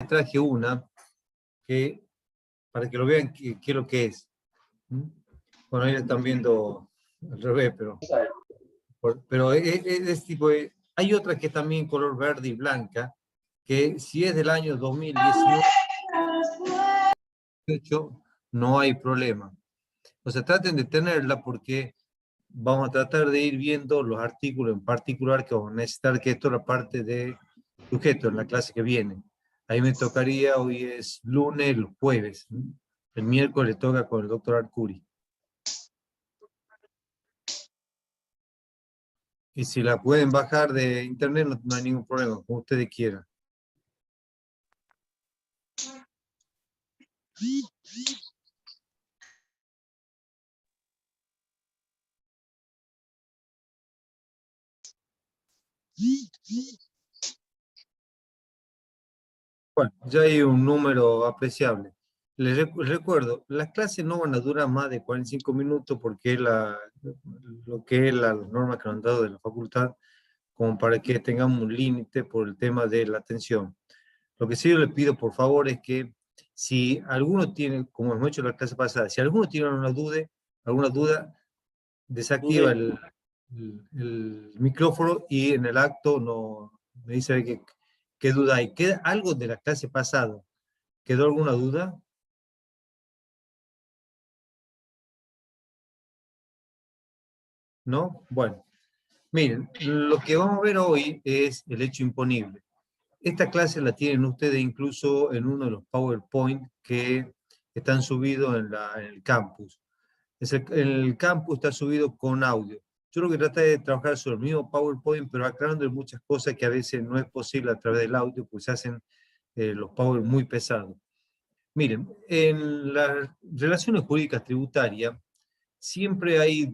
traje una que, para que lo vean qué es lo que es. Bueno, ahí la están viendo al revés, pero es tipo, hay otra que es también color verde y blanca, que si es del año 2019, no hay problema. O sea, traten de tenerla porque vamos a tratar de ir viendo los artículos en particular que vamos a necesitar, que esto es la parte de sujeto en la clase que viene. Ahí me tocaría, hoy es lunes, el jueves. El miércoles toca con el doctor Arcuri. Y si la pueden bajar de internet, no hay ningún problema, como ustedes quieran. Bueno, ya hay un número apreciable. Les recuerdo, las clases no van a durar más de 45 minutos porque lo que es la norma que nos han dado de la facultad, como para que tengamos un límite por el tema de la atención. Lo que sí yo les pido, por favor, es que si alguno tiene, como hemos hecho en la clase pasada, si alguno tiene alguna duda, desactiva el micrófono y en el acto me dice qué duda hay. ¿Queda algo de la clase pasada? ¿Quedó alguna duda? ¿No? Bueno, miren, lo que vamos a ver hoy es el hecho imponible. Esta clase la tienen ustedes incluso en uno de los PowerPoint que están subidos en el campus. El campus está subido con audio. Yo lo que traté de trabajar sobre el mismo PowerPoint, pero aclarando muchas cosas que a veces no es posible a través del audio, pues se hacen los Power muy pesados. Miren, en las relaciones jurídicas tributarias, siempre hay,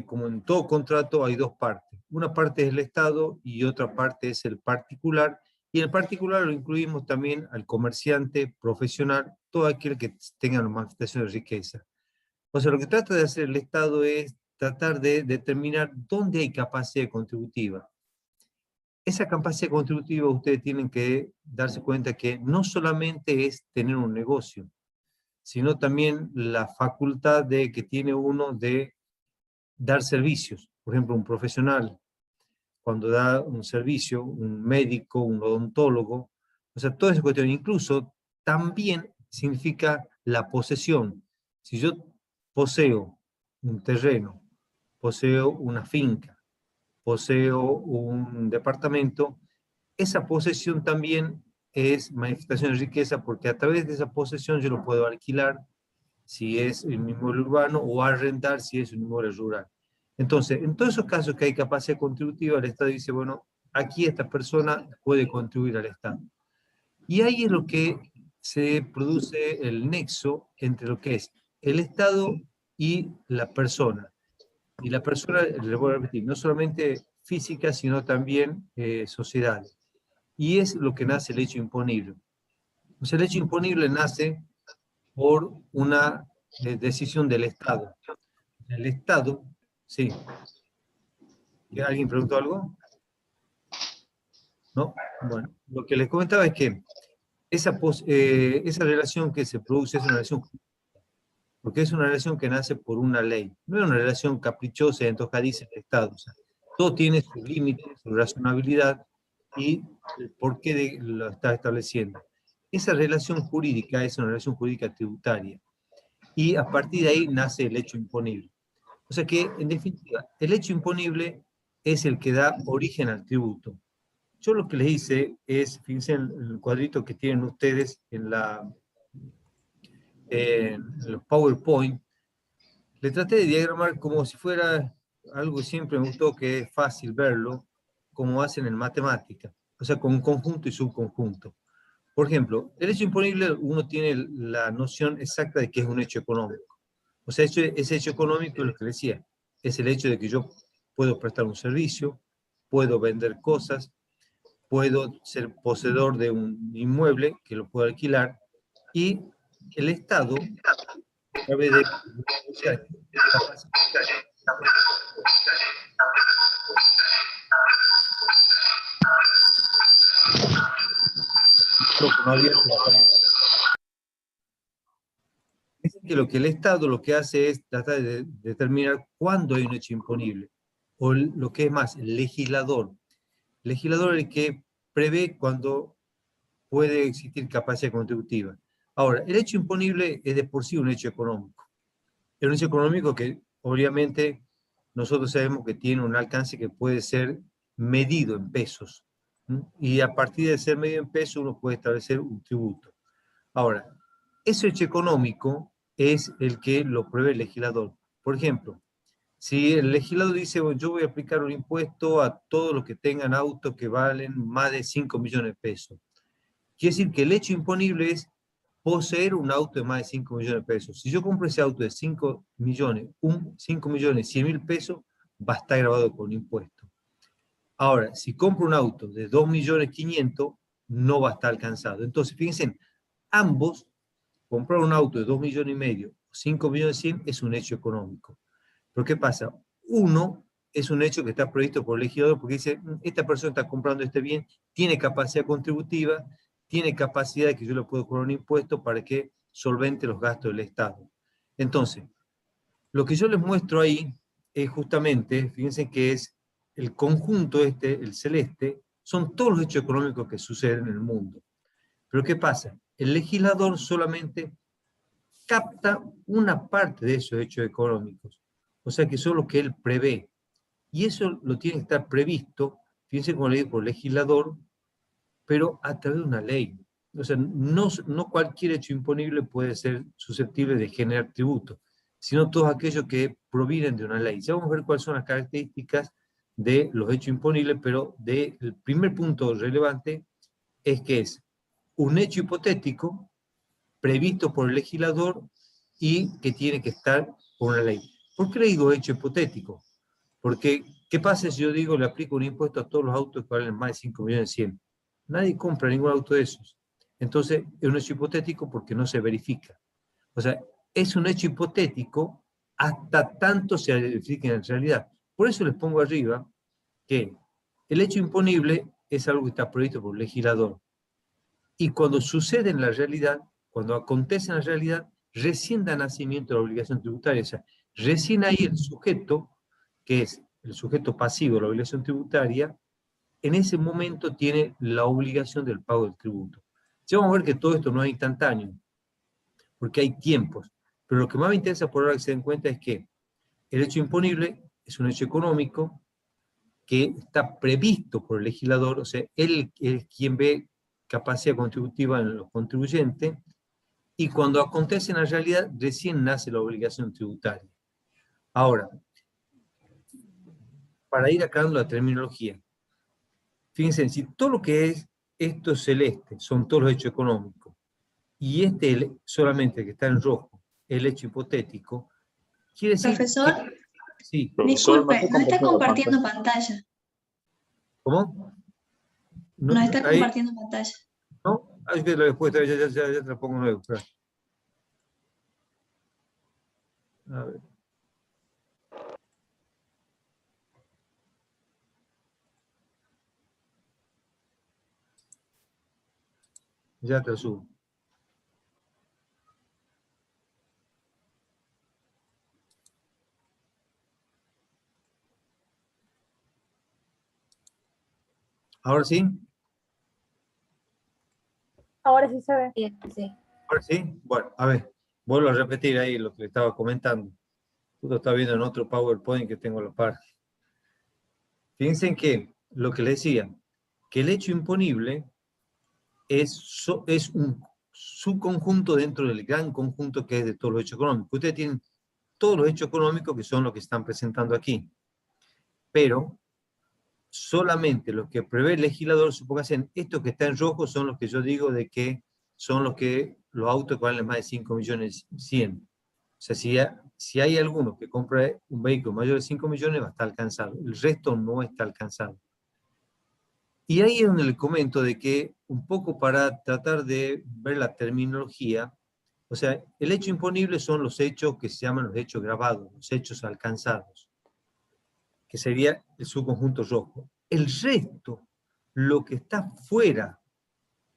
como en todo contrato, hay dos partes. Una parte es el Estado y otra parte es el particular. Y en el particular lo incluimos también al comerciante profesional, todo aquel que tenga una manifestación de riqueza. O sea, lo que trata de hacer el Estado es tratar de determinar dónde hay capacidad contributiva. Esa capacidad contributiva ustedes tienen que darse cuenta que no solamente es tener un negocio, sino también la facultad que tiene uno de dar servicios. Por ejemplo, un profesional, cuando da un servicio, un médico, un odontólogo, o sea, toda esa cuestión, incluso también significa la posesión. Si yo poseo un terreno, poseo una finca, poseo un departamento, esa posesión también es manifestación de riqueza porque a través de esa posesión yo lo puedo alquilar si es un inmueble urbano o arrendar si es un inmueble rural. Entonces, en todos esos casos que hay capacidad contributiva, el Estado dice, bueno, aquí esta persona puede contribuir al Estado. Y ahí es lo que se produce el nexo entre lo que es el Estado y la persona. Y la persona, le voy a repetir, no solamente física, sino también sociedad. Y es lo que nace el hecho imponible. O sea, el hecho imponible nace por una decisión del Estado. El Estado, sí. ¿Alguien preguntó algo? ¿No? Bueno, lo que les comentaba es que esa relación que se produce es una relación, porque es una relación que nace por una ley, no es una relación caprichosa y antojadiza del Estado. O sea, todo tiene su límite, su razonabilidad y el por qué lo está estableciendo. Esa relación jurídica es una relación jurídica tributaria y a partir de ahí nace el hecho imponible. O sea que, en definitiva, el hecho imponible es el que da origen al tributo. Yo lo que les hice es, fíjense en el cuadrito que tienen ustedes en los PowerPoint, le traté de diagramar como si fuera algo que siempre me gustó, que es fácil verlo, como hacen en matemática, o sea, con conjunto y subconjunto. Por ejemplo, el hecho imponible, uno tiene la noción exacta de que es un hecho económico. O sea, ese hecho económico es lo que decía, es el hecho de que yo puedo prestar un servicio, puedo vender cosas, puedo ser poseedor de un inmueble que lo puedo alquilar y el Estado, a través de Es que lo que el Estado lo que hace es tratar de determinar cuándo hay un hecho imponible. O lo que es más, el legislador. El legislador es el que prevé cuándo puede existir capacidad contributiva. Ahora, el hecho imponible es de por sí un hecho económico. Es un hecho económico que obviamente nosotros sabemos que tiene un alcance que puede ser medido en pesos. Y a partir de ser medido en pesos uno puede establecer un tributo. Ahora, ese hecho económico es el que lo prevé el legislador. Por ejemplo, si el legislador dice, bueno, yo voy a aplicar un impuesto a todos los que tengan autos que valen más de 5 millones de pesos. Quiere decir que el hecho imponible es poseer un auto de más de 5 millones de pesos. Si yo compro ese auto de 5 millones, 5 millones 100 mil pesos, va a estar grabado con impuesto. Ahora, si compro un auto de 2 millones 500, no va a estar alcanzado. Entonces, fíjense, ambos, comprar un auto de 2 millones y medio, 5 millones 100 es un hecho económico. Pero ¿qué pasa? Uno es un hecho que está previsto por el legislador porque dice, esta persona está comprando este bien, tiene capacidad contributiva, tiene capacidad de que yo le puedo cobrar un impuesto para que solvente los gastos del Estado. Entonces, lo que yo les muestro ahí es justamente, fíjense que es el conjunto este, el celeste, son todos los hechos económicos que suceden en el mundo. Pero ¿qué pasa? El legislador solamente capta una parte de esos hechos económicos, o sea que son los que él prevé. Y eso lo tiene que estar previsto, fíjense como le digo, por el legislador, pero a través de una ley. O sea, no cualquier hecho imponible puede ser susceptible de generar tributo, sino todos aquellos que provienen de una ley. Ya vamos a ver cuáles son las características de los hechos imponibles, pero el primer punto relevante es que es un hecho hipotético previsto por el legislador y que tiene que estar por una ley. ¿Por qué le digo hecho hipotético? Porque, ¿qué pasa si yo digo le aplico un impuesto a todos los autos que valen más de 5 millones 100? Nadie compra ningún auto de esos. Entonces, es un hecho hipotético porque no se verifica. O sea, es un hecho hipotético hasta tanto se verifique en realidad. Por eso les pongo arriba que el hecho imponible es algo que está previsto por el legislador. Y cuando sucede en la realidad, cuando acontece en la realidad, recién da nacimiento a la obligación tributaria. O sea, recién ahí el sujeto, que es el sujeto pasivo de la obligación tributaria, en ese momento tiene la obligación del pago del tributo. Ya vamos a ver que todo esto no es instantáneo, porque hay tiempos. Pero lo que más me interesa por ahora que se den cuenta es que el hecho imponible es un hecho económico que está previsto por el legislador, o sea, él es quien ve capacidad contributiva en los contribuyentes, y cuando acontece en la realidad, recién nace la obligación tributaria. Ahora, para ir aclarando la terminología, fíjense, si todo lo que es esto celeste son todos los hechos económicos, y este solamente que está en rojo, el hecho hipotético, quiere decir Profesor, que... Sí. Profesor, disculpe, no está compartiendo pantalla. ¿Cómo? No, No está ahí, compartiendo pantalla. ¿no? Ahí que la respuesta, ya te la pongo nuevo. A ver. Ya te lo subo. ¿Ahora sí? Ahora sí se ve. Bien, sí. ¿Ahora sí? Bueno, a ver, vuelvo a repetir ahí lo que le estaba comentando. Tú lo estás viendo en otro PowerPoint que tengo a la par. Fíjense que lo que le decía, que el hecho imponible es un subconjunto dentro del gran conjunto que es de todos los hechos económicos. Ustedes tienen todos los hechos económicos que son los que están presentando aquí, pero solamente los que prevé el legislador, supóngase, estos que están en rojo son los que yo digo de que son los autos que valen más de 5 millones 100. O sea, si hay alguno que compra un vehículo mayor de 5 millones, va a estar alcanzado. El resto no está alcanzado. Y ahí es donde le comento de que, un poco para tratar de ver la terminología, o sea, el hecho imponible son los hechos que se llaman los hechos grabados, los hechos alcanzados, que sería el subconjunto rojo. El resto, lo que está fuera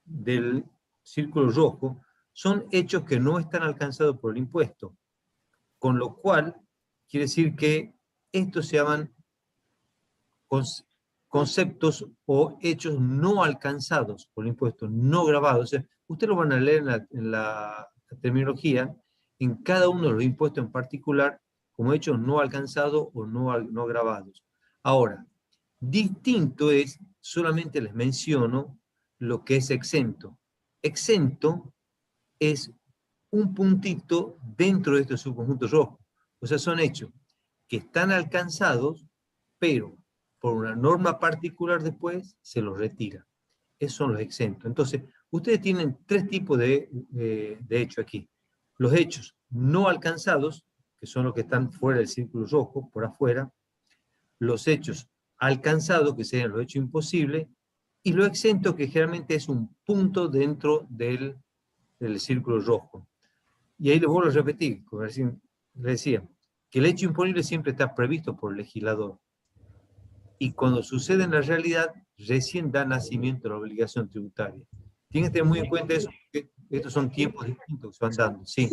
del círculo rojo son hechos que no están alcanzados por el impuesto, con lo cual quiere decir que estos se llaman conceptos o hechos no alcanzados por el impuesto, no grabados. O sea, ustedes lo van a leer en la terminología, en cada uno de los impuestos en particular, como hechos no alcanzados o no grabados. Ahora, distinto es, solamente les menciono lo que es exento. Exento es un puntito dentro de este subconjunto rojo. O sea, son hechos que están alcanzados, pero por una norma particular después se los retira. Esos son los exentos. Entonces, ustedes tienen tres tipos de hechos aquí. Los hechos no alcanzados, que son los que están fuera del círculo rojo, por afuera. Los hechos alcanzados, que serían los hechos imposibles. Y los exentos, que generalmente es un punto dentro del círculo rojo. Y ahí les vuelvo a repetir, como les decía, que el hecho imponible siempre está previsto por el legislador. Y cuando sucede en la realidad, recién da nacimiento a la obligación tributaria. Tienen que tener muy en cuenta eso, porque estos son tiempos distintos que se van dando. Sí.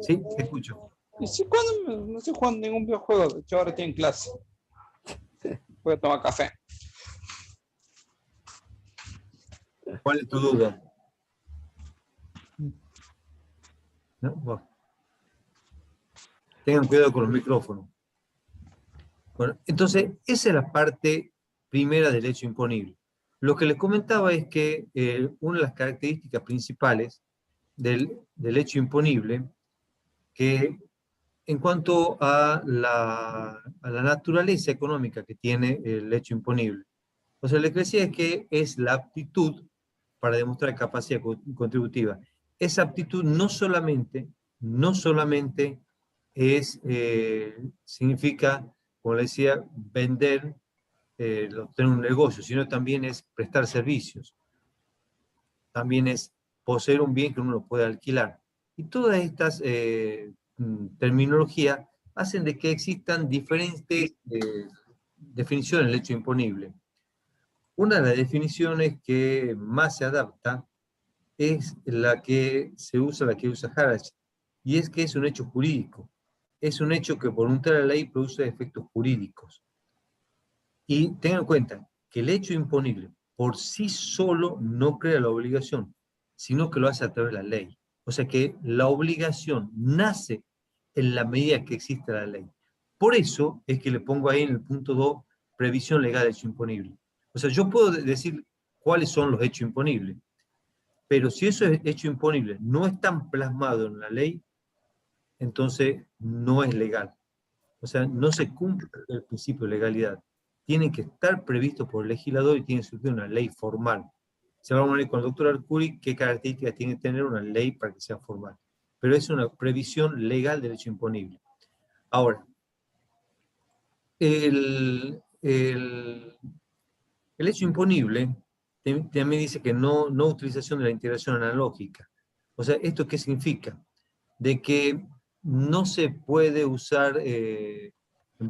Sí, te escucho. Y sí, cuando no estoy jugando ningún videojuego, de hecho ahora estoy en clase. Voy a tomar café. ¿Cuál es tu duda? ¿No? Bueno. Tengan cuidado con los micrófonos. Bueno, entonces, esa es la parte primera del hecho imponible. Lo que les comentaba es que una de las características principales del hecho imponible, que en cuanto a la naturaleza económica que tiene el hecho imponible, o sea, lo que decía es que es la aptitud para demostrar capacidad contributiva. Esa aptitud no solamente significa, como le decía, vender, tener un negocio, sino también es prestar servicios. También es poseer un bien que uno lo puede alquilar. Y todas estas terminologías hacen de que existan diferentes definiciones del hecho imponible. Una de las definiciones que más se adapta es la que usa Harach, y es que es un hecho jurídico. Es un hecho que voluntaria la ley produce efectos jurídicos. Y tengan en cuenta que el hecho imponible por sí solo no crea la obligación, sino que lo hace a través de la ley. O sea que la obligación nace en la medida que existe la ley. Por eso es que le pongo ahí en el punto 2, previsión legal del hecho imponible. O sea, yo puedo decir cuáles son los hechos imponibles, pero si esos hechos imponibles no están plasmados en la ley, entonces no es legal. O sea, no se cumple el principio de legalidad. Tienen que estar previstos por el legislador y tiene que surgir una ley formal. Se va a hablar con el doctor Arcuri qué características tiene que tener una ley para que sea formal. Pero es una previsión legal del hecho imponible. Ahora, el hecho imponible también dice que no utilización de la integración analógica. O sea, ¿esto qué significa? De que no se puede usar, en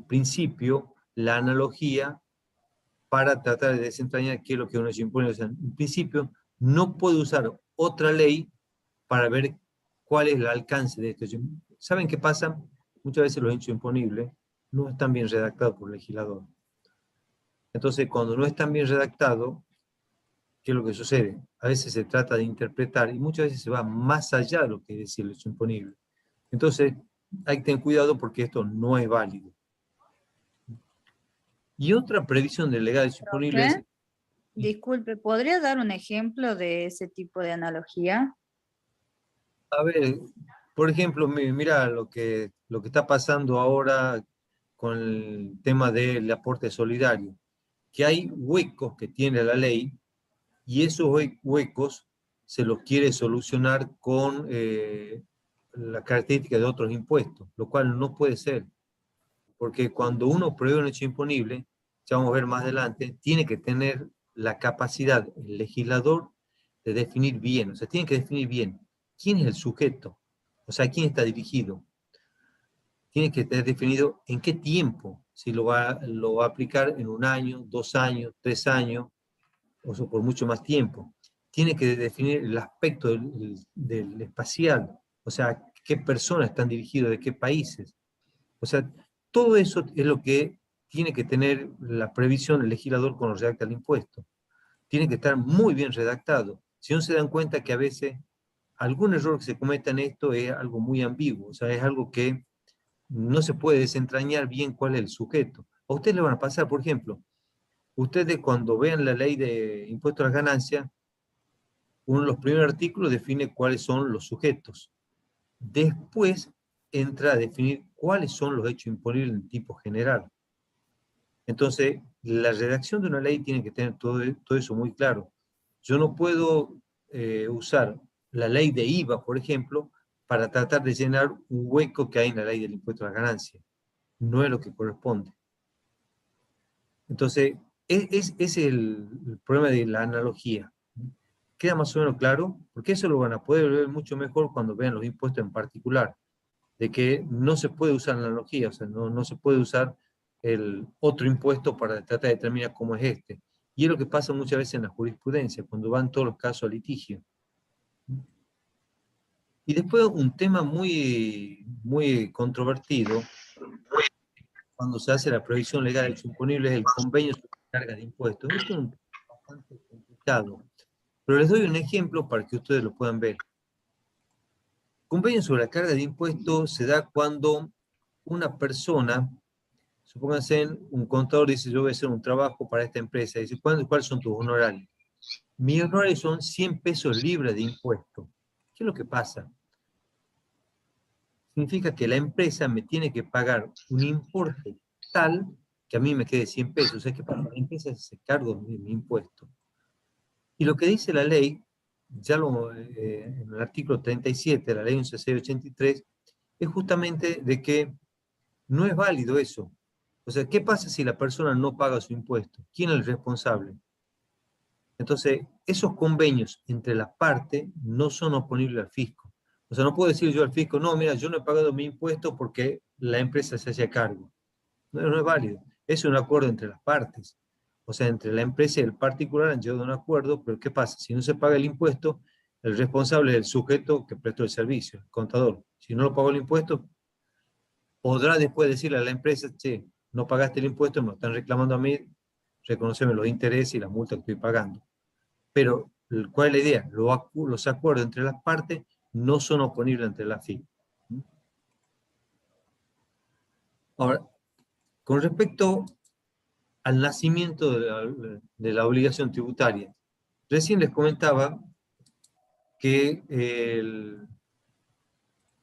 principio, la analogía para tratar de desentrañar qué es lo que uno se impone. O sea, en principio, no puede usar otra ley para ver cuál es el alcance de esto. ¿Saben qué pasa? Muchas veces los hechos imponibles no están bien redactados por el legislador. Entonces, cuando no están bien redactados, ¿qué es lo que sucede? A veces se trata de interpretar y muchas veces se va más allá de lo que decía el hecho imponible. Entonces, hay que tener cuidado porque esto no es válido. Y otra previsión del legal disponible es... Disculpe, ¿podría dar un ejemplo de ese tipo de analogía? A ver, por ejemplo, mira lo que está pasando ahora con el tema del aporte solidario, que hay huecos que tiene la ley y esos huecos se los quiere solucionar con la característica de otros impuestos, lo cual no puede ser. Porque cuando uno prevé un hecho imponible, ya vamos a ver más adelante, tiene que tener la capacidad, el legislador, de definir bien, o sea, tiene que definir bien quién es el sujeto, o sea, a quién está dirigido. Tiene que tener definido en qué tiempo, si lo va a aplicar en 1 año, 2 años, 3 años, o sea, por mucho más tiempo. Tiene que definir el aspecto del espacial, o sea, qué personas están dirigidas, de qué países. O sea, todo eso es lo que tiene que tener la previsión del legislador cuando redacta el impuesto. Tiene que estar muy bien redactado. Si no se dan cuenta que a veces algún error que se cometa en esto es algo muy ambiguo, o sea, es algo que no se puede desentrañar bien cuál es el sujeto. A ustedes le van a pasar, por ejemplo, ustedes cuando vean la ley de impuestos a las ganancias, uno de los primeros artículos define cuáles son los sujetos. Después entra a definir cuáles son los hechos imponibles en tipo general. Entonces, la redacción de una ley tiene que tener todo eso muy claro. Yo no puedo usar la ley de IVA, por ejemplo, para tratar de llenar un hueco que hay en la ley del impuesto a la ganancia. No es lo que corresponde. Entonces, es el problema de la analogía. ¿Queda más o menos claro? Porque eso lo van a poder ver mucho mejor cuando vean los impuestos en particular, de que no se puede usar la analogía, o sea, no se puede usar el otro impuesto para tratar de determinar cómo es este. Y es lo que pasa muchas veces en la jurisprudencia, cuando van todos los casos a litigio. Y después un tema muy controvertido, cuando se hace la previsión legal de hechos imponibles, es el convenio sobre carga de impuestos. Esto es un tema bastante complicado, pero les doy un ejemplo para que ustedes lo puedan ver. Convenio sobre la carga de impuestos se da cuando una persona, supónganse, un contador dice, yo voy a hacer un trabajo para esta empresa, dice, ¿cuáles son tus honorarios? Mis honorarios son 100 pesos libres de impuesto. ¿Qué es lo que pasa? Significa que la empresa me tiene que pagar un importe tal que a mí me quede 100 pesos. O sea, que para la empresa se cargo de mi impuesto. Y lo que dice la ley, en el artículo 37 de la ley 11.683, es justamente de que no es válido eso. O sea, ¿qué pasa si la persona no paga su impuesto? ¿Quién es el responsable? Entonces, esos convenios entre las partes no son oponibles al fisco. O sea, no puedo decir yo al fisco, no, mira, yo no he pagado mi impuesto porque la empresa se hacía cargo. No es válido. Es un acuerdo entre las partes. O sea, entre la empresa y el particular han llegado a un acuerdo, pero ¿qué pasa? Si no se paga el impuesto, el responsable es el sujeto que prestó el servicio, el contador. Si no lo pagó el impuesto, podrá después decirle a la empresa, che, no pagaste el impuesto, me lo están reclamando a mí, reconoceme los intereses y la multa que estoy pagando. Pero, ¿cuál es la idea? Los acuerdos entre las partes no son oponibles entre las FIP. Ahora, con respecto al nacimiento de la obligación tributaria, recién les comentaba que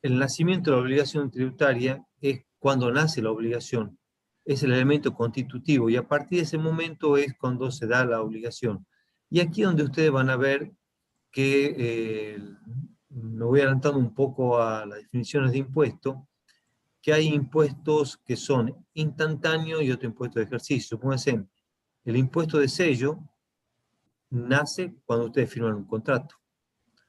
el nacimiento de la obligación tributaria es cuando nace la obligación. Es el elemento constitutivo y a partir de ese momento es cuando se da la obligación. Y aquí es donde ustedes van a ver que me voy adelantando un poco a las definiciones de impuesto, que hay impuestos que son instantáneos y otro impuesto de ejercicio. Supónganse, el impuesto de sello nace cuando ustedes firman un contrato.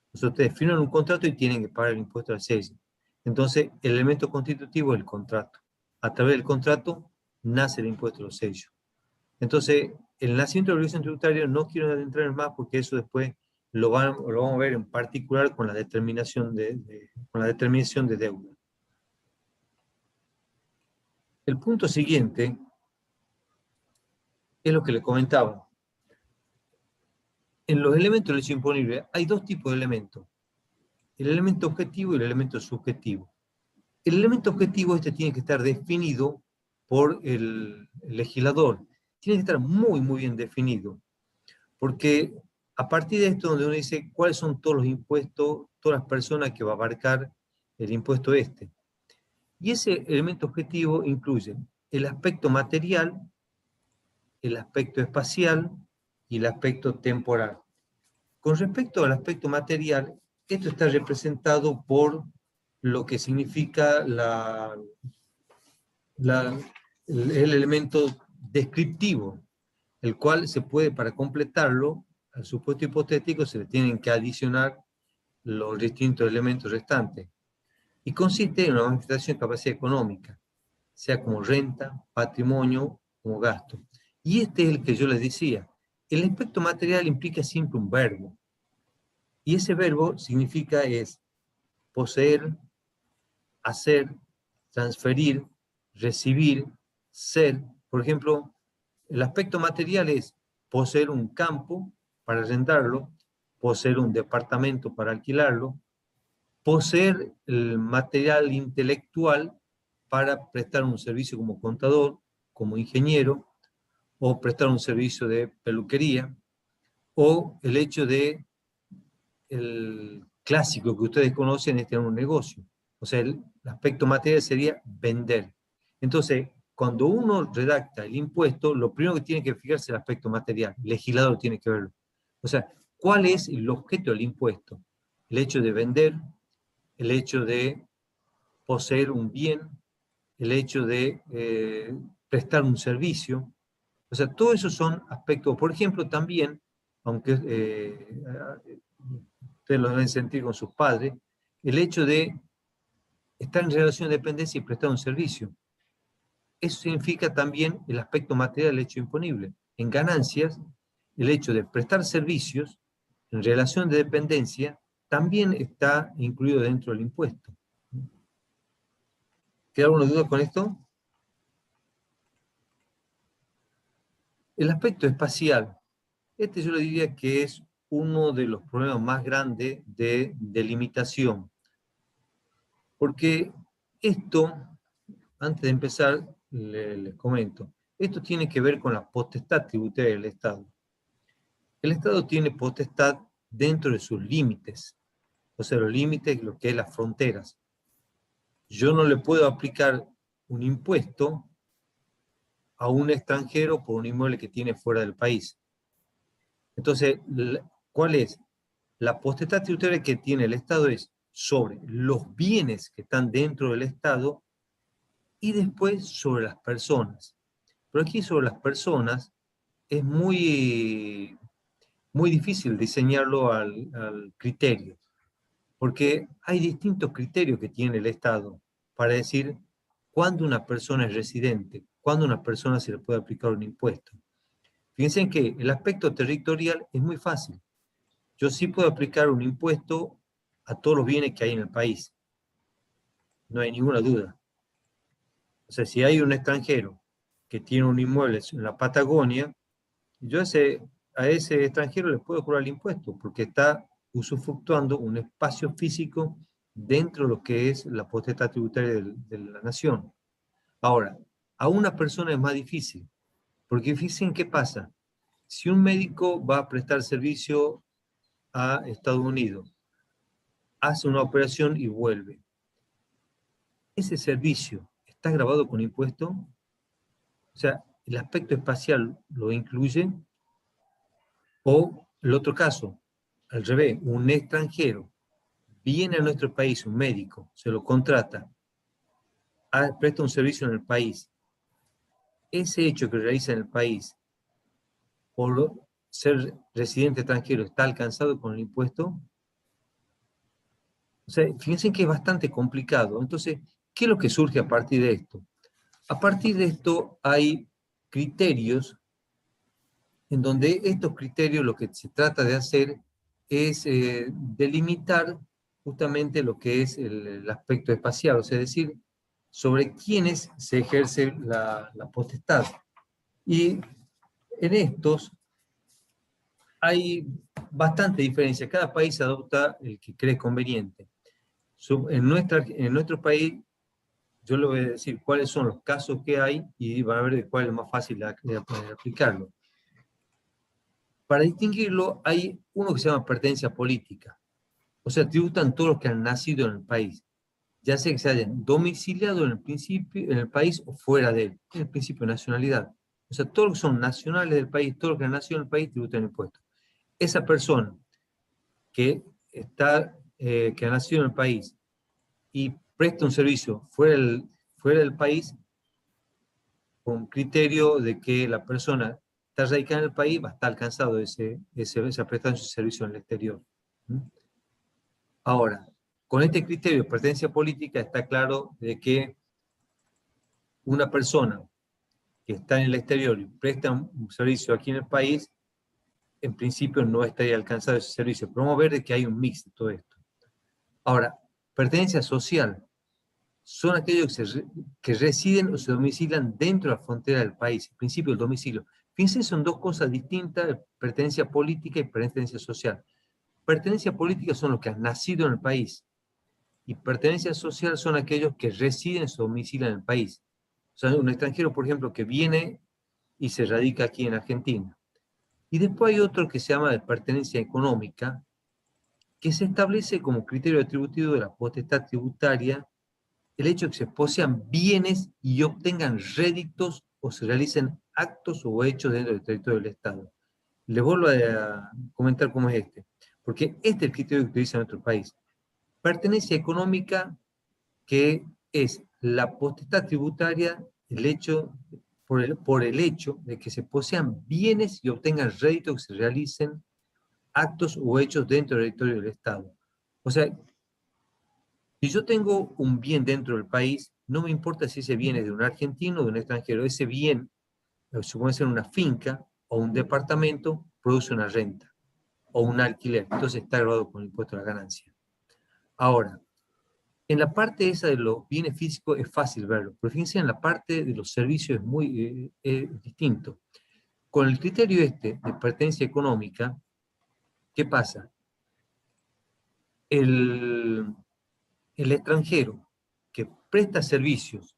Entonces, ustedes firman un contrato y tienen que pagar el impuesto de sello. Entonces, el elemento constitutivo es el contrato. A través del contrato nace el impuesto de los sellos. Entonces, el nacimiento de la obligación tributaria no quiero adentrar más porque eso después lo vamos a ver en particular con la determinación de deuda. El punto siguiente es lo que le comentaba. En los elementos del hecho imponible hay dos tipos de elementos. El elemento objetivo y el elemento subjetivo. El elemento objetivo tiene que estar definido por el legislador. Tiene que estar muy, muy bien definido. Porque a partir de esto donde uno dice cuáles son todos los impuestos, todas las personas que va a abarcar el impuesto este. Y ese elemento objetivo incluye el aspecto material, el aspecto espacial y el aspecto temporal. Con respecto al aspecto material, esto está representado por lo que significa el elemento descriptivo, el cual se puede, para completarlo, al supuesto hipotético se le tienen que adicionar los distintos elementos restantes. Y consiste en una manifestación de capacidad económica, sea como renta, patrimonio, como gasto. Y este es el que yo les decía, El aspecto material implica siempre un verbo. Y ese verbo significa es poseer, hacer, transferir, recibir, ser. Por ejemplo, el aspecto material es poseer un campo para arrendarlo, poseer un departamento para alquilarlo, poseer el material intelectual para prestar un servicio como contador, como ingeniero, o prestar un servicio de peluquería, o el hecho de el clásico que ustedes conocen es tener un negocio. O sea, el aspecto material sería vender. Entonces, cuando uno redacta el impuesto, lo primero que tiene que fijarse es el aspecto material. El legislador tiene que verlo. O sea, ¿cuál es el objeto del impuesto? El hecho de vender, el hecho de poseer un bien, el hecho de prestar un servicio. O sea, todos esos son aspectos. Por ejemplo, también, aunque ustedes lo deben sentir con sus padres, el hecho de estar en relación de dependencia y prestar un servicio. Eso significa también el aspecto material del hecho imponible. En ganancias, el hecho de prestar servicios en relación de dependencia también está incluido dentro del impuesto. ¿Queda alguna duda con esto? El aspecto espacial. Este yo le diría que es uno de los problemas más grandes de delimitación. Porque esto, antes de empezar, les comento, esto tiene que ver con la potestad tributaria del Estado. El Estado tiene potestad dentro de sus límites, o sea, los límites, lo que es las fronteras. Yo no le puedo aplicar un impuesto a un extranjero por un inmueble que tiene fuera del país. Entonces, ¿cuál es? La potestad tributaria que tiene el Estado es sobre los bienes que están dentro del Estado y después sobre las personas. Pero aquí sobre las personas es muy difícil diseñarlo al criterio, porque hay distintos criterios que tiene el Estado para decir cuándo una persona es residente, cuándo a una persona se le puede aplicar un impuesto. Fíjense que el aspecto territorial es muy fácil. Yo sí puedo aplicar un impuesto a todos los bienes que hay en el país. No hay ninguna duda. O sea, si hay un extranjero que tiene un inmueble en la Patagonia, yo a ese extranjero le puedo cobrar el impuesto porque está usufructuando un espacio físico dentro de lo que es la potestad tributaria de la nación. Ahora, a una persona es más difícil, porque fíjense qué pasa. Si un médico va a prestar servicio a Estados Unidos, hace una operación y vuelve, ¿ese servicio está grabado con impuesto? O sea, ¿el aspecto espacial lo incluye? O el otro caso, al revés, un extranjero viene a nuestro país, un médico, se lo contrata, presta un servicio en el país. Ese hecho que realiza en el país, por ser residente extranjero, ¿está alcanzado con el impuesto? O sea, fíjense que es bastante complicado. Entonces, ¿qué es lo que surge a partir de esto? A partir de esto hay criterios en donde estos criterios lo que se trata de hacer es delimitar justamente lo que es el aspecto espacial, o sea, es decir, sobre quiénes se ejerce la potestad. Y en estos hay bastante diferencia. Cada país adopta el que cree conveniente. En nuestro país, yo le voy a decir cuáles son los casos que hay y van a ver de cuál es más fácil de aplicarlo. Para distinguirlo, hay uno que se llama pertenencia política. O sea, tributan todos los que han nacido en el país, ya sea que se hayan domiciliado en el país o fuera de él, en el principio de nacionalidad. O sea, todos los que son nacionales del país, todos los que han nacido en el país, tributan impuestos. Esa persona que ha nacido en el país y presta un servicio fuera del país, con criterio de que la persona está radicada en el país, va a estar alcanzado esa prestación de servicio en el exterior. Ahora, con este criterio de pertenencia política está claro de que una persona que está en el exterior y presta un servicio aquí en el país, en principio no estaría alcanzado ese servicio. Pero vamos a ver de que hay un mix de todo esto. Ahora, pertenencia social son aquellos que residen o se domicilian dentro de la frontera del país, el principio del domicilio. Fíjense, son dos cosas distintas, pertenencia política y pertenencia social. Pertenencia política son los que han nacido en el país, y pertenencia social son aquellos que residen o se domicilian en el país. O sea, un extranjero, por ejemplo, que viene y se radica aquí en Argentina. Y después hay otro que se llama de pertenencia económica, que se establece como criterio atributivo de la potestad tributaria el hecho de que se posean bienes y obtengan réditos o se realicen actos o hechos dentro del territorio del Estado. Les vuelvo a comentar cómo es este, porque este es el criterio que utiliza nuestro país. Pertenencia económica, que es la potestad tributaria, el hecho, por el hecho de que se posean bienes y obtengan réditos que se realicen actos o hechos dentro del territorio del Estado. O sea, si yo tengo un bien dentro del país, no me importa si ese bien es de un argentino o de un extranjero. Ese bien, supone ser una finca o un departamento, produce una renta o un alquiler. Entonces está grabado con el impuesto a la ganancia. Ahora, en la parte esa de los bienes físicos es fácil verlo, pero fíjense, en la parte de los servicios es muy distinto. Con el criterio este de pertenencia económica, ¿qué pasa? El extranjero que presta servicios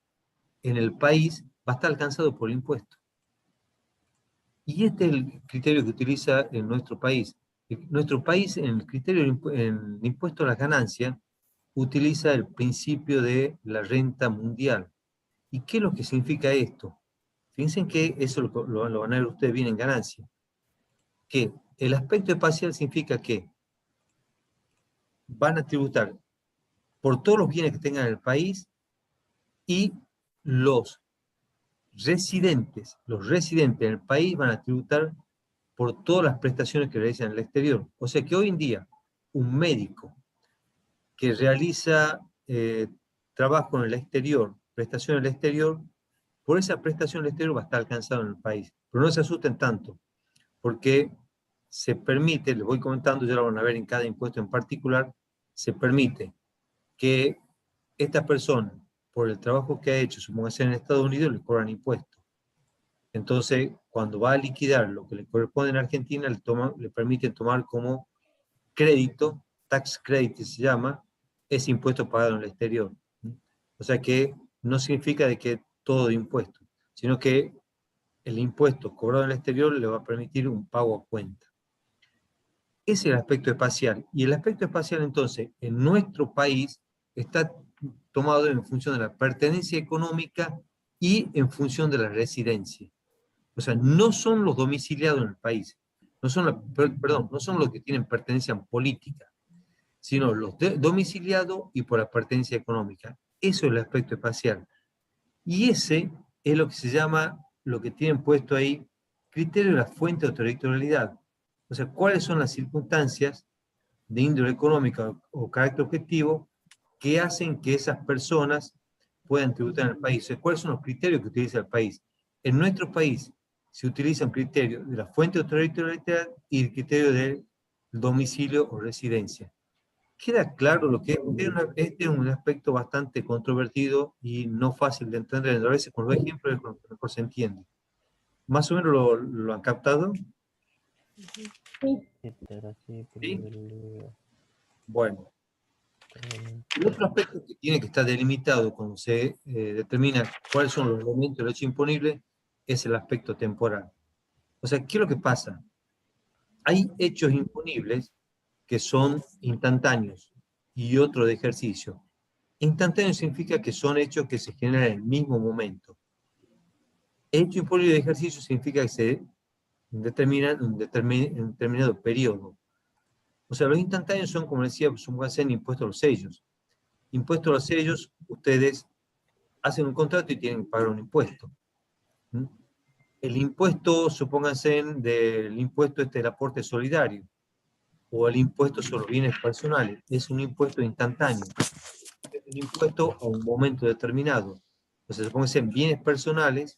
en el país va a estar alcanzado por el impuesto. Y este es el criterio que utiliza en nuestro país. En nuestro país, en el criterio en el impuesto a la ganancia, utiliza el principio de la renta mundial. ¿Y qué es lo que significa esto? Fíjense que eso lo van a ver ustedes bien en ganancia. Que el aspecto espacial significa que van a tributar por todos los bienes que tengan en el país, y los residentes en el país van a tributar por todas las prestaciones que realizan en el exterior. O sea que hoy en día, un médico que realiza trabajo en el exterior, prestación en el exterior, por esa prestación en el exterior va a estar alcanzado en el país. Pero no se asusten tanto, porque se permite, les voy comentando, ya lo van a ver en cada impuesto en particular, se permite que esta persona, por el trabajo que ha hecho, supóngase en Estados Unidos, le cobran impuestos. Entonces, cuando va a liquidar lo que le corresponde en Argentina, le permiten tomar como crédito, tax credit se llama, ese impuesto pagado en el exterior. O sea que no significa de que todo de impuesto, sino que el impuesto cobrado en el exterior le va a permitir un pago a cuenta. Ese es el aspecto espacial. Y el aspecto espacial, entonces, en nuestro país está tomado en función de la pertenencia económica y en función de la residencia. O sea, no son los domiciliados en el país, no son no son los que tienen pertenencia política, sino los domiciliados y por la pertenencia económica. Eso es el aspecto espacial. Y ese es lo que se llama, lo que tienen puesto ahí, criterio de la fuente de territorialidad. O sea, cuáles son las circunstancias de índole económica o carácter objetivo que hacen que esas personas puedan tributar en el país. O sea, ¿cuáles son los criterios que utiliza el país? En nuestro país se utiliza un criterio de la fuente de territorialidad y el criterio del domicilio o residencia. ¿Queda claro lo que es? Este es un aspecto bastante controvertido y no fácil de entender. A veces con los ejemplos es con lo que mejor se entiende. ¿Más o menos lo han captado? Sí. ¿Sí? Bueno. El otro aspecto que tiene que estar delimitado cuando se determina cuáles son los elementos del hecho imponible es el aspecto temporal. O sea, ¿qué es lo que pasa? Hay hechos imponibles que son instantáneos y otro de ejercicio. Instantáneo significa que son hechos que se generan en el mismo momento. Hecho imponible de ejercicio significa que se determinan en un determinado periodo. O sea, los instantáneos son, como decía, son impuestos a los sellos. Impuestos a los sellos, ustedes hacen un contrato y tienen que pagar un impuesto. El impuesto, supónganse, del impuesto del aporte solidario, o el impuesto sobre los bienes personales, es un impuesto instantáneo. Es un impuesto a un momento determinado. O sea, supónganse, en bienes personales,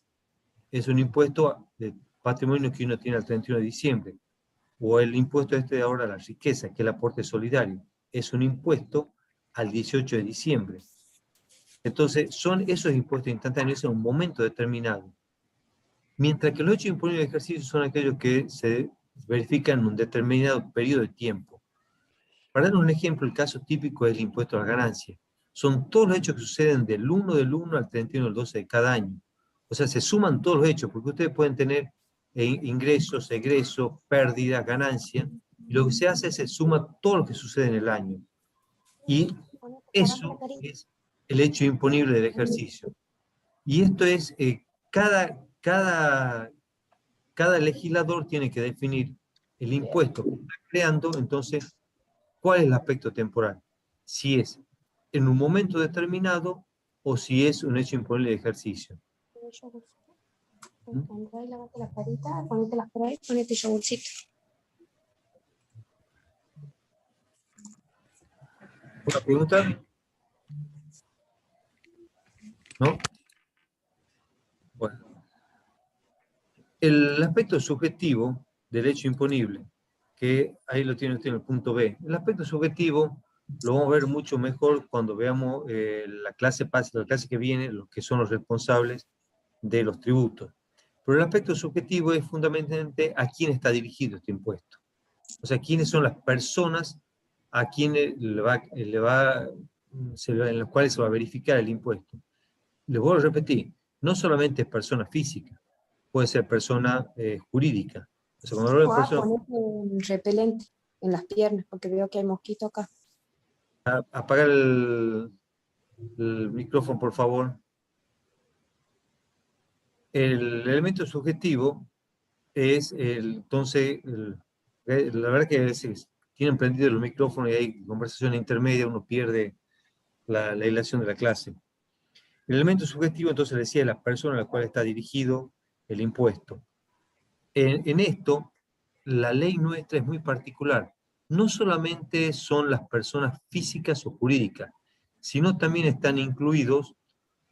es un impuesto de patrimonio que uno tiene al 31 de diciembre. o el impuesto este de ahora a la riqueza, que es el aporte solidario. Es un impuesto al 18 de diciembre. Entonces, son esos impuestos instantáneos en un momento determinado. Mientras que los hechos imponibles de ejercicio son aquellos que se verifican en un determinado periodo de tiempo. Para dar un ejemplo, el caso típico es el impuesto a la ganancia. Son todos los hechos que suceden del 1 del 1 al 31 del 12 de cada año. O sea, se suman todos los hechos, porque ustedes pueden tener ingresos, egresos, pérdidas, ganancias, y lo que se hace es se suma todo lo que sucede en el año. Y eso es el hecho imponible del ejercicio. Y esto es, cada legislador tiene que definir el impuesto que está creando, entonces, ¿cuál es el aspecto temporal? Si es en un momento determinado o si es un hecho imponible de ejercicio. Andá y lavate las caritas, ponételas por ahí, ponete yogurcito. ¿Una pregunta? ¿No? Bueno. El aspecto subjetivo del hecho imponible, que ahí lo tiene usted en el punto B. El aspecto subjetivo lo vamos a ver mucho mejor cuando veamos la clase que viene, los que son los responsables de los tributos. Pero el aspecto subjetivo es fundamentalmente a quién está dirigido este impuesto. O sea, quiénes son las personas a quienes en las cuales se va a verificar el impuesto. Les voy a repetir, no solamente es persona física, puede ser persona jurídica. O sea, cuando hablo de persona, Ponete un repelente en las piernas, porque veo que hay mosquito acá. apagar el micrófono, por favor. El elemento subjetivo es, entonces, la verdad que a veces tienen prendido el micrófono y hay conversación intermedia, uno pierde la hilación de la clase. El elemento subjetivo, entonces, decía, es la persona a la cual está dirigido el impuesto. En esto, la ley nuestra es muy particular. No solamente son las personas físicas o jurídicas, sino también están incluidos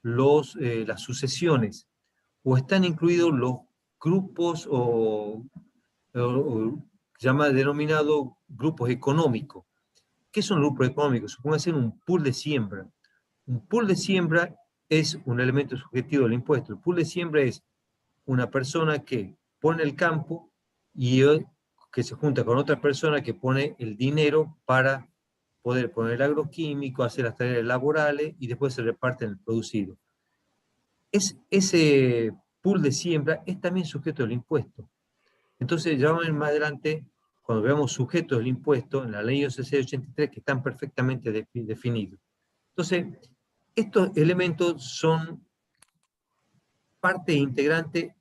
las sucesiones, o están incluidos los grupos denominados grupos económicos. ¿Qué son grupos económicos? Supóngase un pool de siembra. Un pool de siembra es un elemento subjetivo del impuesto. El pool de siembra es una persona que pone el campo y que se junta con otra persona que pone el dinero para poder poner el agroquímico, hacer las tareas laborales y después se reparten el producido. Ese pool de siembra es también sujeto del impuesto. Entonces, ya vamos más adelante, cuando veamos sujetos del impuesto, en la ley OCC 83, que están perfectamente definidos. Entonces, estos elementos son parte integrante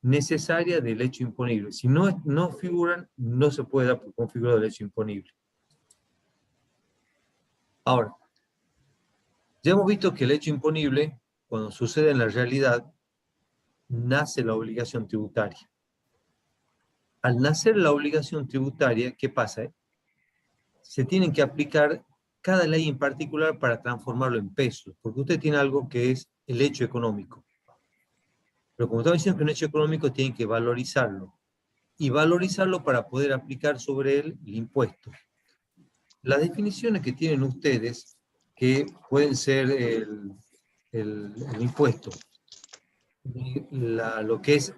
necesaria del hecho imponible. Si no figuran, no se puede dar por configurado el hecho imponible. Ahora, ya hemos visto que el hecho imponible, cuando sucede en la realidad, nace la obligación tributaria. Al nacer la obligación tributaria, ¿qué pasa? Se tienen que aplicar cada ley en particular para transformarlo en pesos, porque usted tiene algo que es el hecho económico. Pero como estaba diciendo que un hecho económico tiene que valorizarlo, y valorizarlo para poder aplicar sobre él el impuesto. Las definiciones que tienen ustedes, que pueden ser el impuesto, lo que es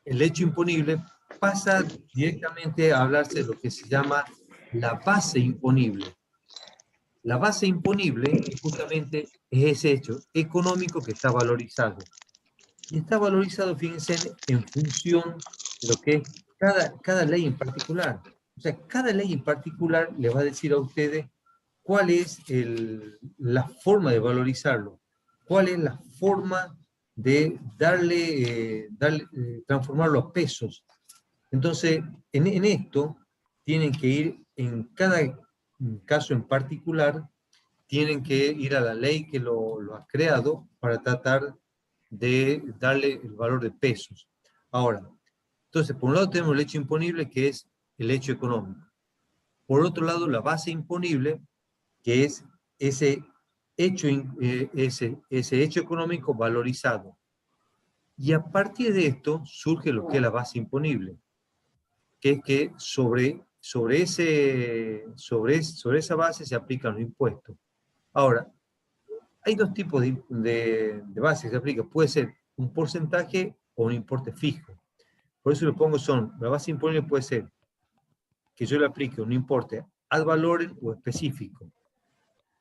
el hecho imponible, pasa directamente a hablarse de lo que se llama la base imponible. La base imponible justamente es ese hecho económico que está valorizado. Y está valorizado, fíjense, en función de lo que es cada ley en particular. O sea, cada ley en particular le va a decir a ustedes cuál es la forma de valorizarlo, cuál es la forma de transformarlo a pesos. Entonces, en esto, tienen que ir en cada caso en particular, tienen que ir a la ley que lo ha creado para tratar de darle el valor de pesos. Ahora, entonces, por un lado tenemos el hecho imponible, que es el hecho económico. Por otro lado, la base imponible, que es ese hecho económico valorizado. Y a partir de esto surge lo que es la base imponible. que es que sobre esa base se aplican los impuestos. Ahora, hay dos tipos de bases que se aplican. Puede ser un porcentaje o un importe fijo. Por eso lo pongo la base imponible puede ser que yo le aplique un importe ad valorem o específico.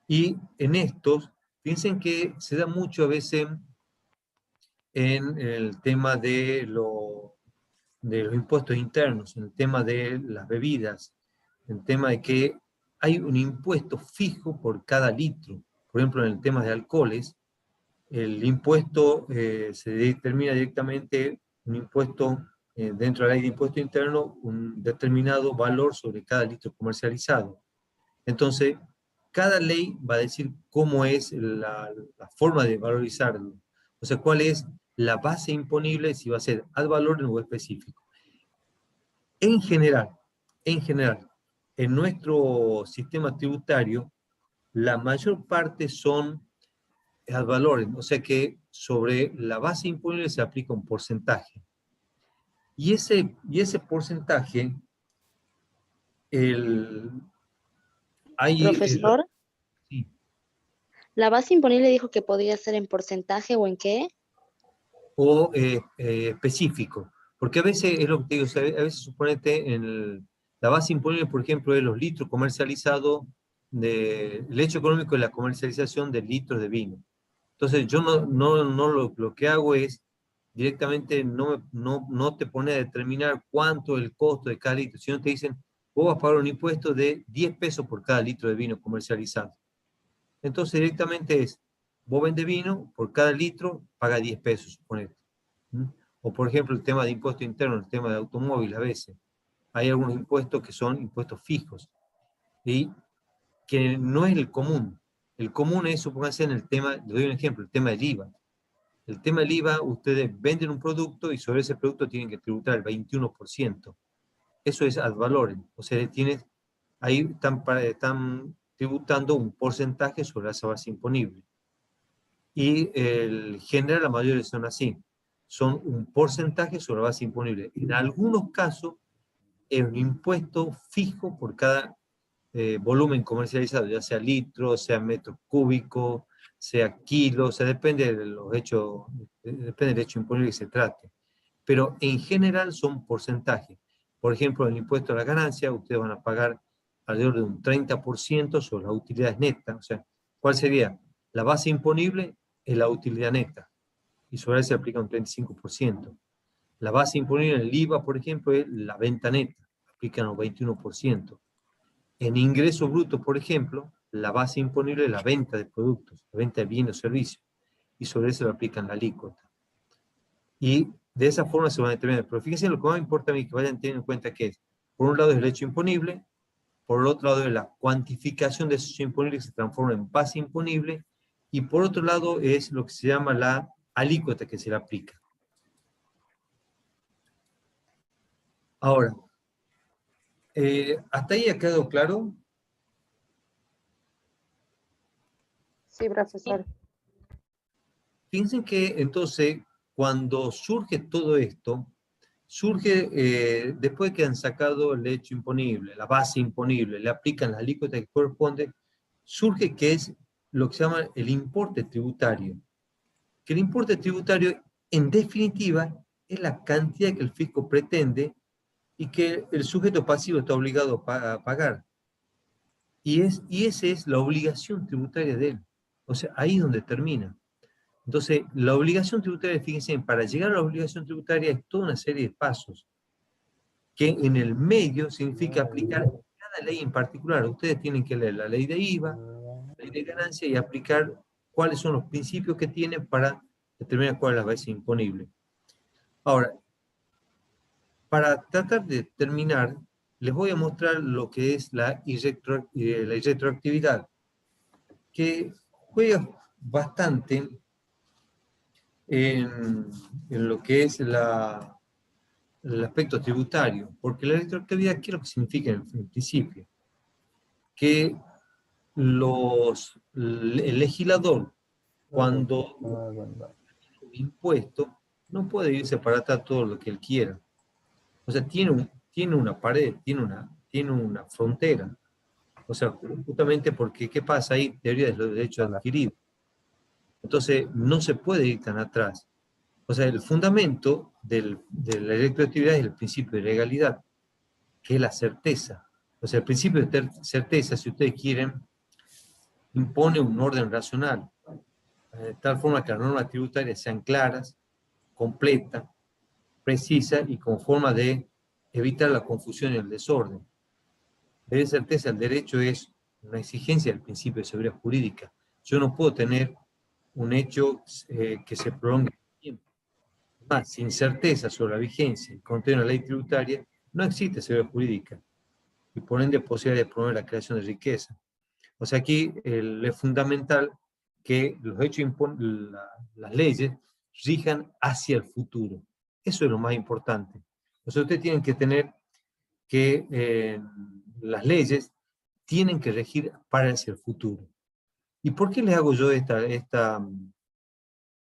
Y en estos, piensen que se da mucho a veces en el tema de los impuestos internos, en el tema de las bebidas, en el tema de que hay un impuesto fijo por cada litro. Por ejemplo, en el tema de alcoholes, el impuesto se determina directamente, un impuesto dentro de la ley de impuesto interno, un determinado valor sobre cada litro comercializado. Entonces, cada ley va a decir cómo es la forma de valorizarlo. O sea, cuál es la base imponible, si va a ser ad valorem o específico. En general, en nuestro sistema tributario, la mayor parte son ad valorem, o sea que sobre la base imponible se aplica un porcentaje. Y ese porcentaje, Profesor, sí, ¿la base imponible dijo que podía ser en porcentaje o en qué? o específico. Porque a veces, es lo que te digo, o sea, a veces suponete la base imponible, por ejemplo, de los litros comercializados, el hecho económico de la comercialización de litros de vino. Entonces, yo lo que hago es directamente no te pone a determinar cuánto es el costo de cada litro, sino te dicen, vos vas a pagar un impuesto de 10 pesos por cada litro de vino comercializado. Entonces, directamente es, vos vendes vino, por cada litro paga 10 pesos, suponete. ¿Mm? O, por ejemplo, el tema de impuesto interno, el tema de automóvil, a veces. Hay algunos impuestos que son impuestos fijos. Y que no es el común. El común es, supónganse, en el tema, le doy un ejemplo, el tema del IVA. El tema del IVA, ustedes venden un producto y sobre ese producto tienen que tributar el 21%. Eso es ad valorem. O sea, ahí están tributando un porcentaje sobre esa base imponible. Y el general, la mayoría son así. Son un porcentaje sobre la base imponible. En algunos casos, es un impuesto fijo por cada volumen comercializado, ya sea litros, sea metros cúbicos, sea kilos, o sea, depende del hecho imponible que se trate. Pero en general son porcentajes. Por ejemplo, el impuesto a la ganancia, ustedes van a pagar alrededor de un 30% sobre las utilidades netas. O sea, ¿cuál sería? La base imponible es la utilidad neta, y sobre eso se aplica un 35%. La base imponible en el IVA, por ejemplo, es la venta neta, aplican un 21%. En ingreso bruto, por ejemplo, la base imponible es la venta de productos, la venta de bienes o servicios, y sobre eso le aplican la alícuota. Y de esa forma se van a determinar. Pero fíjense, lo que más me importa a mí que vayan teniendo en cuenta que es, por un lado es el hecho imponible, por el otro lado es la cuantificación de ese hecho imponible que se transforma en base imponible, y por otro lado es lo que se llama la alícuota que se le aplica. Ahora, ¿hasta ahí ha quedado claro? Sí, profesor. Fíjense que entonces, cuando surge todo esto, surge después que han sacado el hecho imponible, la base imponible, le aplican la alícuota que corresponde, surge que es lo que se llama el importe tributario. Que el importe tributario, en definitiva, es la cantidad que el fisco pretende y que el sujeto pasivo está obligado a pagar. Y esa es la obligación tributaria de él. O sea, ahí es donde termina. Entonces, la obligación tributaria, fíjense, para llegar a la obligación tributaria es toda una serie de pasos, que en el medio significa aplicar cada ley en particular. Ustedes tienen que leer la ley de IVA, la ley de ganancia y aplicar cuáles son los principios que tienen para determinar cuál es la base imponible. Ahora, para tratar de terminar, les voy a mostrar lo que es la irretroactividad, que juega bastante en lo que es el aspecto tributario, porque la retroactividad, ¿qué es lo que significa en principio? Que el legislador, cuando un impuesto, no puede irse para atrás todo lo que él quiera. O sea, tiene tiene una pared, tiene una frontera. O sea, justamente porque, ¿qué pasa ahí? Teoría de los derechos adquiridos. Entonces, no se puede ir tan atrás. O sea, el fundamento de la retroactividad es el principio de legalidad, que es la certeza. O sea, el principio de certeza, si ustedes quieren, impone un orden racional, de tal forma que las normas tributarias sean claras, completas, precisas y con forma de evitar la confusión y el desorden. De certeza, el derecho es una exigencia del principio de seguridad jurídica. Yo no puedo tener un hecho que se prolongue en el tiempo. Más, sin certeza sobre la vigencia y contenido de la ley tributaria, no existe seguridad jurídica y por ende posibilidad de promover la creación de riqueza. O sea, aquí es fundamental que los hechos las leyes rijan hacia el futuro. Eso es lo más importante. O sea, ustedes tienen que tener que las leyes tienen que regir para hacia el futuro. ¿Y por qué les hago yo esta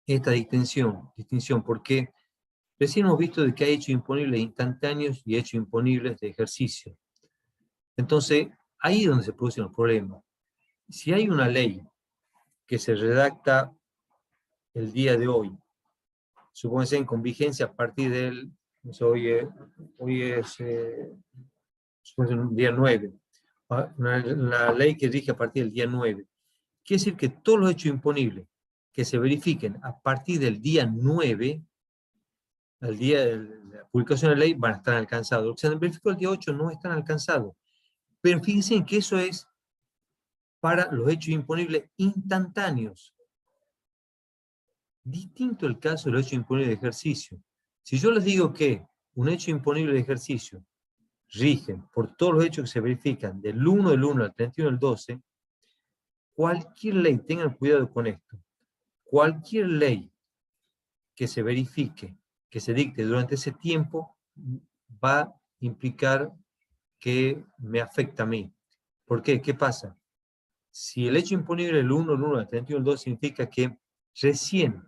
distinción? Porque recién hemos visto de que hay hechos imponibles instantáneos y hechos imponibles de ejercicio. Entonces, ahí es donde se producen los problemas. Si hay una ley que se redacta el día de hoy, supónganse con vigencia a partir del, no sé, hoy es un día 9, la ley que rige a partir del día 9, quiere decir que todos los hechos imponibles que se verifiquen a partir del día 9, al día de la publicación de la ley, van a estar alcanzados. Los que se han verificado el día 8 no están alcanzados. Pero fíjense que eso es para los hechos imponibles instantáneos. Distinto el caso de los hechos imponibles de ejercicio. Si yo les digo que un hecho imponible de ejercicio rige por todos los hechos que se verifican del 1 del 1 al 31 del 12, cualquier ley, tengan cuidado con esto, cualquier ley que se verifique, que se dicte durante ese tiempo, va a implicar que me afecta a mí. ¿Por qué? ¿Qué pasa? Si el hecho imponible del 1 del 1 al 31 del 12 significa que recién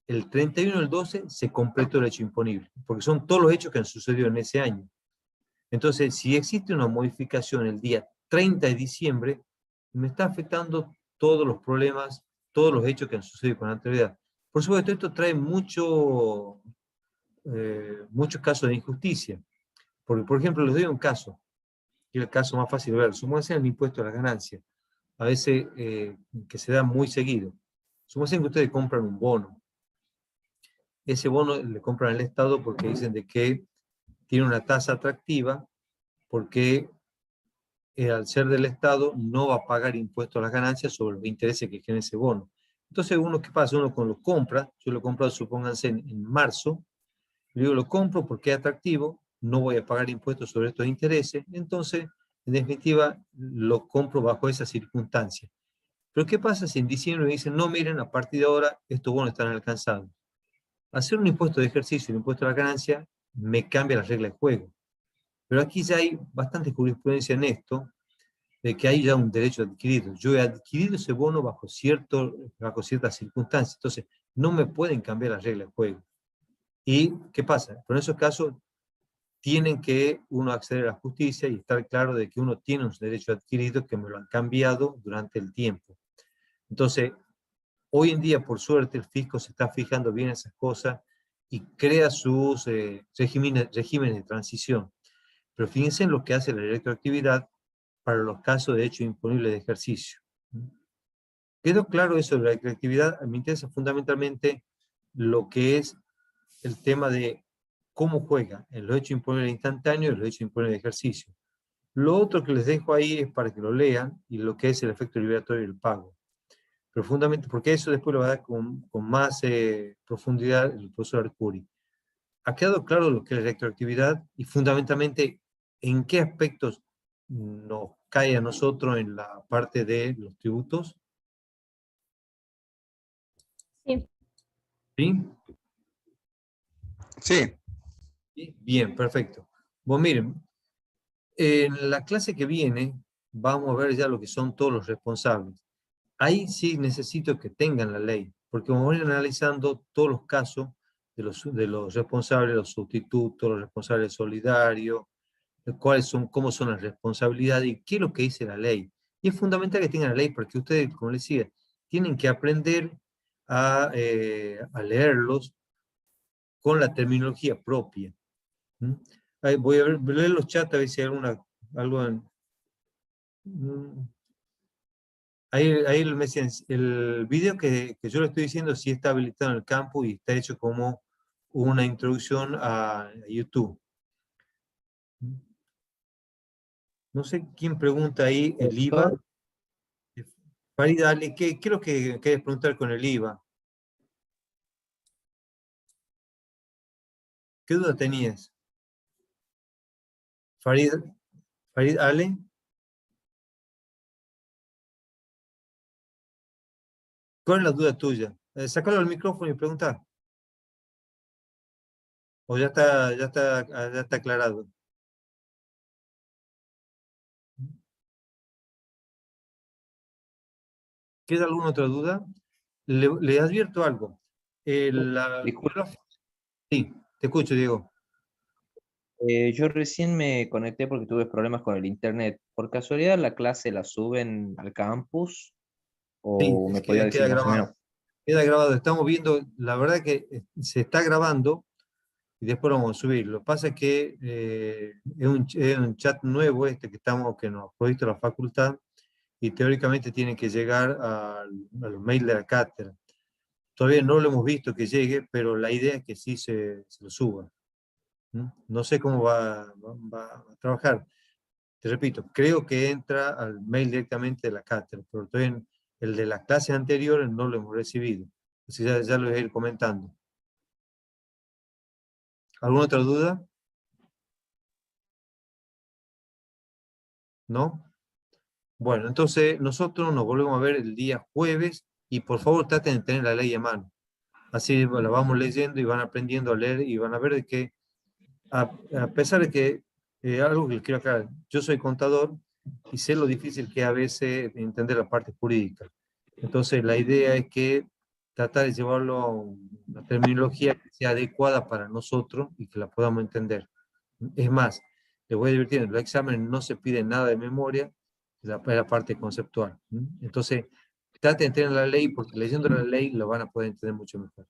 el 31 del 12 se completó el hecho imponible, porque son todos los hechos que han sucedido en ese año. Entonces, si existe una modificación el día 30 de diciembre, me está afectando todos los problemas, todos los hechos que han sucedido con anterioridad. Por supuesto, esto trae muchos casos de injusticia. Porque, por ejemplo, les doy un caso, que es el caso más fácil de ver. Supónganse el impuesto a las ganancias, a veces que se da muy seguido. Supónganse que ustedes compran un bono. Ese bono le compran al Estado porque dicen de que tiene una tasa atractiva, porque al ser del Estado no va a pagar impuestos a las ganancias sobre los intereses que genera ese bono. Entonces, ¿qué pasa? Uno cuando lo compra, yo lo compro, supónganse, en marzo, le digo, lo compro porque es atractivo, no voy a pagar impuestos sobre estos intereses, entonces, en definitiva, lo compro bajo esas circunstancias. Pero ¿qué pasa si en diciembre me dicen, no, miren, a partir de ahora estos bonos están alcanzados? Hacer un impuesto de ejercicio, un impuesto a la ganancia, me cambia las reglas de juego. Pero aquí ya hay bastante jurisprudencia en esto, de que hay ya un derecho adquirido. Yo he adquirido ese bono bajo ciertas circunstancias, entonces no me pueden cambiar las reglas de juego. ¿Y qué pasa? Pero en esos casos tienen que uno acceder a la justicia y estar claro de que uno tiene un derecho adquirido que me lo han cambiado durante el tiempo. Entonces, hoy en día, por suerte, el fisco se está fijando bien esas cosas y crea sus regímenes de transición. Pero fíjense en lo que hace la retroactividad para los casos de hecho imponible de ejercicio. ¿Quedó claro eso de la retroactividad? Me interesa fundamentalmente lo que es el tema de cómo juega en los hechos imponibles instantáneos y los hechos imponibles de ejercicio. Lo otro que les dejo ahí es para que lo lean y lo que es el efecto liberatorio del pago. Pero fundamentalmente, porque eso después lo va a dar con más profundidad el profesor Arcuri. ¿Ha quedado claro lo que es la retroactividad y fundamentalmente en qué aspectos nos cae a nosotros en la parte de los tributos? Sí. ¿Sí? Sí, ¿Sí? Bien, perfecto. Bueno, miren, en la clase que viene vamos a ver ya lo que son todos los responsables. Ahí sí necesito que tengan la ley, porque vamos a ir analizando todos los casos de los responsables, los sustitutos, los responsables solidarios, cómo son las responsabilidades y qué es lo que dice la ley. Y es fundamental que tengan la ley porque ustedes, como les decía, tienen que aprender a leerlos con la terminología propia. ¿Mm? Ahí voy a leer los chats a ver si hay algo en... Ahí me decían, el video que yo le estoy diciendo sí está habilitado en el campus y está hecho como una introducción a YouTube. No sé quién pregunta ahí el IVA. Farid, dale, ¿qué es lo que querés preguntar con el IVA? ¿Qué duda tenías? Farid, Ale. ¿Cuál es la duda tuya? Sácalo al micrófono y pregunta. O ya está aclarado. ¿Queda alguna otra duda? Le advierto algo. Disculpa, Sí, te escucho, Diego. yo recién me conecté porque tuve problemas con el internet. ¿Por casualidad la clase la suben al campus? Sí, ¿O es me que podía decir queda más o menos? grabado. Queda grabado. Estamos viendo, la verdad que se está grabando y después lo vamos a subir. Lo que pasa es que es un chat nuevo que nos ha provisto la facultad y teóricamente tiene que llegar a los mails de la cátedra. Todavía no lo hemos visto que llegue, pero la idea es que sí se lo suba. No sé cómo va a trabajar. Te repito, creo que entra al mail directamente de la cátedra, pero todavía el de las clases anteriores no lo hemos recibido. Así ya lo voy a ir comentando. ¿Alguna otra duda? ¿No? Bueno, entonces nosotros nos volvemos a ver el día jueves y por favor traten de tener la ley a mano. Así la vamos leyendo y van aprendiendo a leer y van a ver de que, a pesar de que, algo que les quiero aclarar, yo soy contador y sé lo difícil que es a veces entender la parte jurídica. Entonces la idea es que tratar de llevarlo a una terminología que sea adecuada para nosotros y que la podamos entender. Es más, les voy a divertir, en los exámenes no se pide nada de memoria, es la parte conceptual. Entonces, traten de entender la ley porque leyendo la ley lo van a poder entender mucho mejor.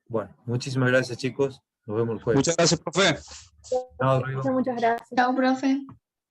Bueno, muchísimas gracias chicos. Nos vemos el jueves. Muchas gracias, profe. Chao, Rodrigo. Muchas gracias. Chao, profe.